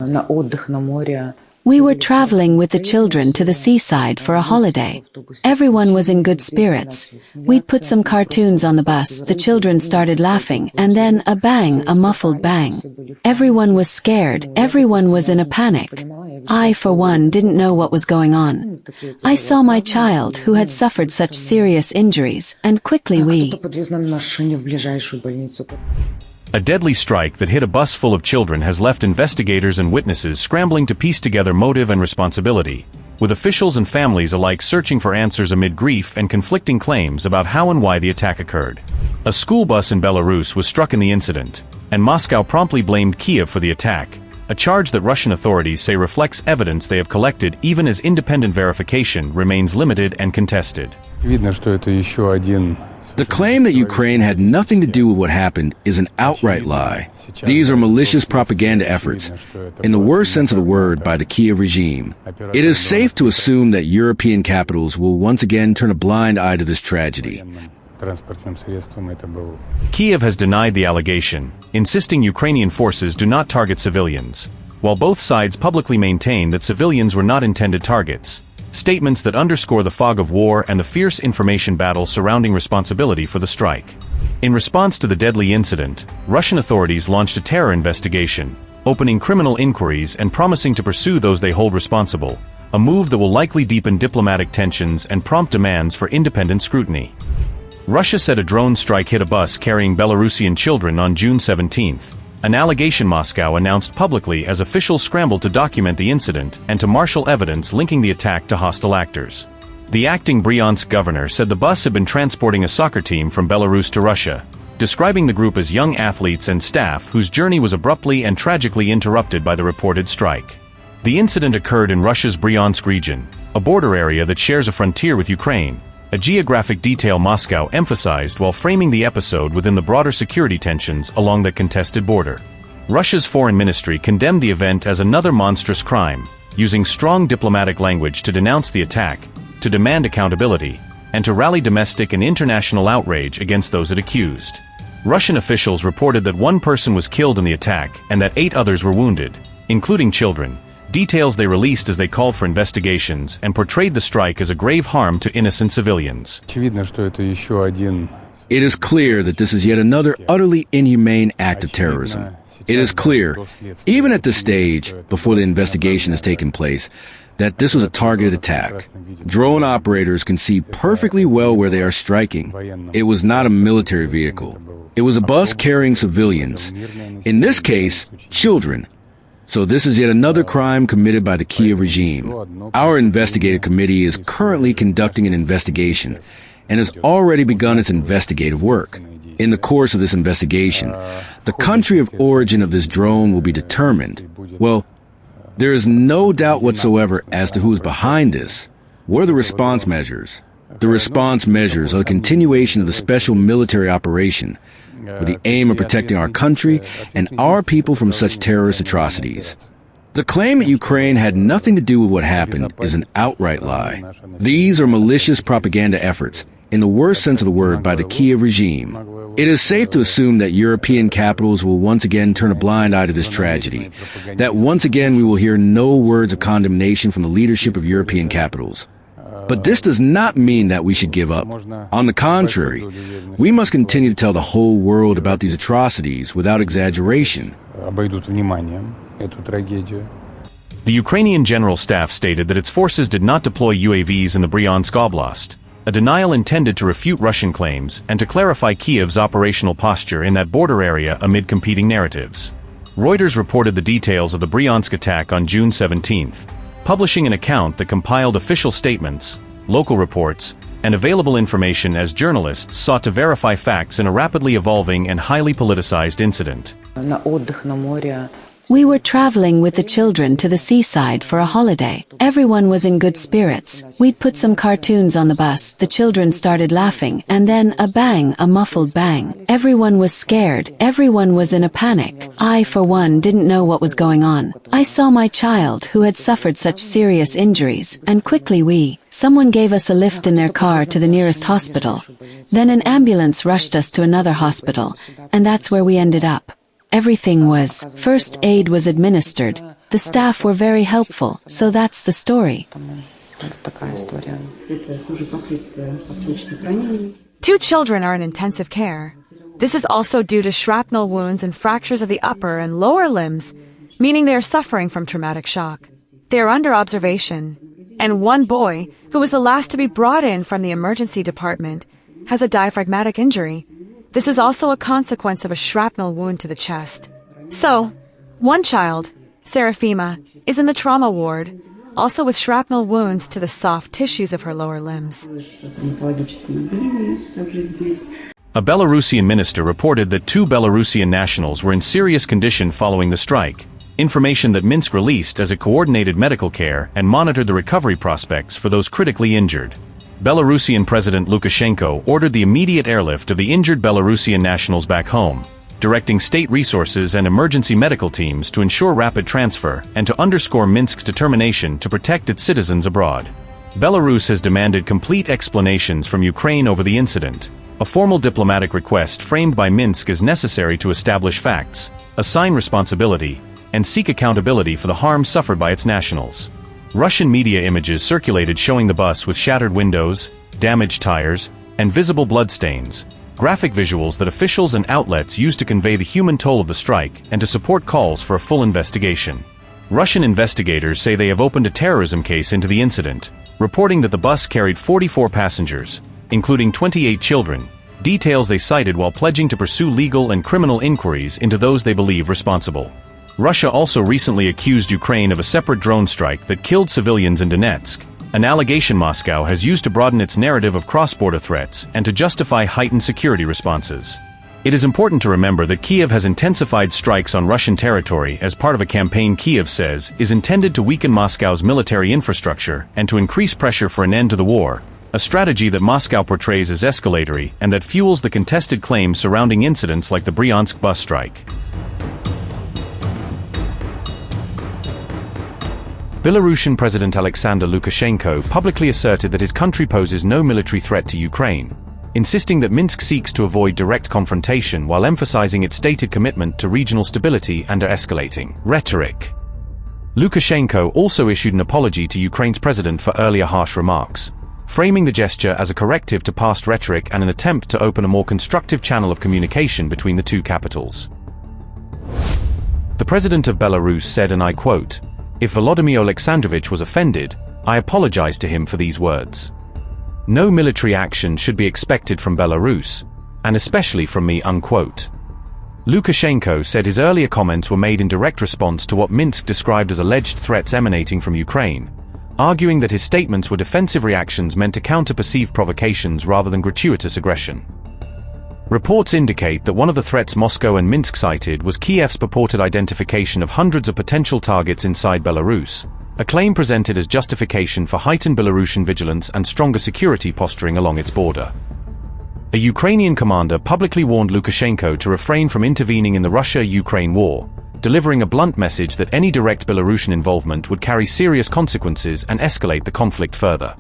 We were traveling with the children to the seaside for a holiday. Everyone was in good spirits. We'd put some cartoons on the bus, the children started laughing, and then a bang, a muffled bang. Everyone was scared, everyone was in a panic. I, for one, didn't know what was going on. I saw my child, who had suffered such serious injuries, and quickly we... A deadly strike that hit a bus full of children has left investigators and witnesses scrambling to piece together motive and responsibility, with officials and families alike searching for answers amid grief and conflicting claims about how and why the attack occurred. A school bus in Belarus was struck in the incident, and Moscow promptly blamed Kyiv for the attack, a charge that Russian authorities say reflects evidence they have collected even as independent verification remains limited and contested. The claim that Ukraine had nothing to do with what happened is an outright lie. These are malicious propaganda efforts, in the worst sense of the word, by the Kyiv regime. It is safe to assume that European capitals will once again turn a blind eye to this tragedy. Kyiv has denied the allegation, insisting Ukrainian forces do not target civilians, while both sides publicly maintain that civilians were not intended targets. Statements that underscore the fog of war and the fierce information battle surrounding responsibility for the strike. In response to the deadly incident, Russian authorities launched a terror investigation, opening criminal inquiries and promising to pursue those they hold responsible, a move that will likely deepen diplomatic tensions and prompt demands for independent scrutiny. Russia said a drone strike hit a bus carrying Belarusian children on June 17, an allegation Moscow announced publicly as officials scrambled to document the incident and to marshal evidence linking the attack to hostile actors. The acting Bryansk governor said the bus had been transporting a soccer team from Belarus to Russia, describing the group as young athletes and staff whose journey was abruptly and tragically interrupted by the reported strike. The incident occurred in Russia's Bryansk region, a border area that shares a frontier with Ukraine, a geographic detail Moscow emphasized while framing the episode within the broader security tensions along the contested border. Russia's foreign ministry condemned the event as another monstrous crime, using strong diplomatic language to denounce the attack, to demand accountability, and to rally domestic and international outrage against those it accused. Russian officials reported that one person was killed in the attack and that 8 others were wounded, including children, details they released as they called for investigations and portrayed the strike as a grave harm to innocent civilians. It is clear that this is yet another utterly inhumane act of terrorism. It is clear, even at this stage, before the investigation has taken place, that this was a targeted attack. Drone operators can see perfectly well where they are striking. It was not a military vehicle. It was a bus carrying civilians. In this case, children. So this is yet another crime committed by the Kyiv regime. Our investigative committee is currently conducting an investigation and has already begun its investigative work. In the course of this investigation, the country of origin of this drone will be determined. Well, there is no doubt whatsoever as to who is behind this. What are the response measures? The response measures are the continuation of the special military operation, with the aim of protecting our country and our people from such terrorist atrocities. The claim that Ukraine had nothing to do with what happened is an outright lie. These are malicious propaganda efforts, in the worst sense of the word, by the Kyiv regime. It is safe to assume that European capitals will once again turn a blind eye to this tragedy, that once again we will hear no words of condemnation from the leadership of European capitals. But this does not mean that we should give up. On the contrary, we must continue to tell the whole world about these atrocities without exaggeration. The Ukrainian General Staff stated that its forces did not deploy UAVs in the Bryansk Oblast, a denial intended to refute Russian claims and to clarify Kyiv's operational posture in that border area amid competing narratives. Reuters reported the details of the Bryansk attack on June 17, publishing an account that compiled official statements, local reports, and available information as journalists sought to verify facts in a rapidly evolving and highly politicized incident. We were traveling with the children to the seaside for a holiday. Everyone was in good spirits. We'd put some cartoons on the bus, the children started laughing, and then a bang, a muffled bang. Everyone was scared, everyone was in a panic. I, for one, didn't know what was going on. I saw my child, who had suffered such serious injuries, and quickly someone gave us a lift in their car to the nearest hospital. Then an ambulance rushed us to another hospital, and that's where we ended up. Everything was, first aid was administered, The staff were very helpful, so that's the story. Two children are in intensive care. This is also due to shrapnel wounds and fractures of the upper and lower limbs, meaning they are suffering from traumatic shock. They are under observation, and one boy, who was the last to be brought in from the emergency department, has a diaphragmatic injury. This is also a consequence of a shrapnel wound to the chest. So, one child, Serafima, is in the trauma ward, also with shrapnel wounds to the soft tissues of her lower limbs. A Belarusian minister reported that 2 Belarusian nationals were in serious condition following the strike, information that Minsk released as it coordinated medical care and monitored the recovery prospects for those critically injured. Belarusian President Lukashenko ordered the immediate airlift of the injured Belarusian nationals back home, directing state resources and emergency medical teams to ensure rapid transfer and to underscore Minsk's determination to protect its citizens abroad. Belarus has demanded complete explanations from Ukraine over the incident, a formal diplomatic request framed by Minsk is necessary to establish facts, assign responsibility, and seek accountability for the harm suffered by its nationals. Russian media images circulated showing the bus with shattered windows, damaged tires, and visible bloodstains, graphic visuals that officials and outlets used to convey the human toll of the strike and to support calls for a full investigation. Russian investigators say they have opened a terrorism case into the incident, reporting that the bus carried 44 passengers, including 28 children, details they cited while pledging to pursue legal and criminal inquiries into those they believe responsible. Russia also recently accused Ukraine of a separate drone strike that killed civilians in Donetsk, an allegation Moscow has used to broaden its narrative of cross-border threats and to justify heightened security responses. It is important to remember that Kyiv has intensified strikes on Russian territory as part of a campaign Kyiv says is intended to weaken Moscow's military infrastructure and to increase pressure for an end to the war, a strategy that Moscow portrays as escalatory and that fuels the contested claims surrounding incidents like the Bryansk bus strike. Belarusian President Alexander Lukashenko publicly asserted that his country poses no military threat to Ukraine, insisting that Minsk seeks to avoid direct confrontation while emphasizing its stated commitment to regional stability and escalating rhetoric. Lukashenko also issued an apology to Ukraine's president for earlier harsh remarks, framing the gesture as a corrective to past rhetoric and an attempt to open a more constructive channel of communication between the two capitals. The president of Belarus said, and I quote, "If Volodymyr Alexandrovich was offended, I apologize to him for these words. No military action should be expected from Belarus, and especially from me," unquote. Lukashenko said his earlier comments were made in direct response to what Minsk described as alleged threats emanating from Ukraine, arguing that his statements were defensive reactions meant to counter perceived provocations rather than gratuitous aggression. Reports indicate that one of the threats Moscow and Minsk cited was Kyiv's purported identification of hundreds of potential targets inside Belarus, a claim presented as justification for heightened Belarusian vigilance and stronger security posturing along its border. A Ukrainian commander publicly warned Lukashenko to refrain from intervening in the Russia-Ukraine war, delivering a blunt message that any direct Belarusian involvement would carry serious consequences and escalate the conflict further.